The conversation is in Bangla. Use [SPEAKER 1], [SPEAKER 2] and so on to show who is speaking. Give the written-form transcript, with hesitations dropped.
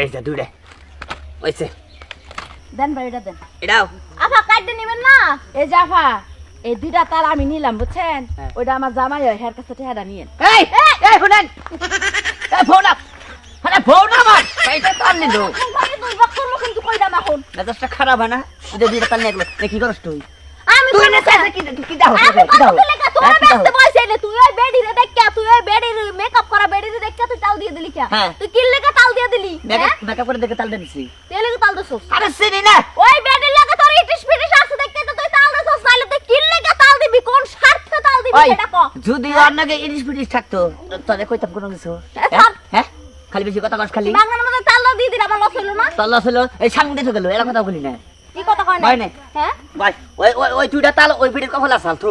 [SPEAKER 1] এই যে দুইটা ওইছে
[SPEAKER 2] দেন ভাই এটা দেন
[SPEAKER 1] এটাও
[SPEAKER 2] আফা কাটতে নেবেন না এই জাফা এই দুইটা তাল আমি নিলাম বুঝছেন
[SPEAKER 1] হ্যাঁ।
[SPEAKER 2] ওইটা আমার জামাই হয় হের কাছে ঠেহাটা নিয়েন
[SPEAKER 1] এই এই শুনেন এই ফোন আপ আরে ফোন আমার এইটা তাল নিল
[SPEAKER 2] ভাই তুই বক্তর মুখ কিন্তু কইডা মাখন
[SPEAKER 1] মেজাজটা খারাপ হয় না এটা দুইটা তাল নিয়ে গেলো কি করছ তুই
[SPEAKER 2] আমি
[SPEAKER 1] তুই
[SPEAKER 2] তো
[SPEAKER 1] না চাইছে কি দাও
[SPEAKER 2] আমি
[SPEAKER 1] কি দাও
[SPEAKER 2] কত লেখা তোর ব্যস্ত বয়সে নে তুই ওই বেডি রে দেখ তুই ওই বেডি মেকআপ করা বেডি রে দেখ তুই তাল দিয়ে দিলি কে
[SPEAKER 1] হ্যাঁ।
[SPEAKER 2] তুই কি লেখা তাল দিয়ে দিলি
[SPEAKER 1] মেকআপ করে দেখে তালটা দিছি
[SPEAKER 2] তুই লেখা তাল দছস
[SPEAKER 1] আরে চিনি না
[SPEAKER 2] ওই বেডি লাগা তোর ইটিস ফিটিস আছে দেখতে তো তুই তাল দছস নাইলে তুই কি লেখা তাল দিবি কোন স্বার্থে তাল দিবি
[SPEAKER 1] ওই
[SPEAKER 2] সেটা কো
[SPEAKER 1] যদি অন্যকে ইলিশ পিটিশ থাকতো তোদের কইতাম কোনো কিছু হ্যাঁ খালি বেশি কথা কস খালি
[SPEAKER 2] বাংলার মধ্যে তাল দিয়ে দিলা আমার লস হলো না
[SPEAKER 1] তাল্লা ছিল এই সামনে দিয়ে গেল এরা কথা বলি না
[SPEAKER 2] কি কথা কয় না
[SPEAKER 1] হয় না
[SPEAKER 2] হ্যাঁ
[SPEAKER 1] ভাই ওই দুইটা তাল ওই পিটির কফলা চাল তো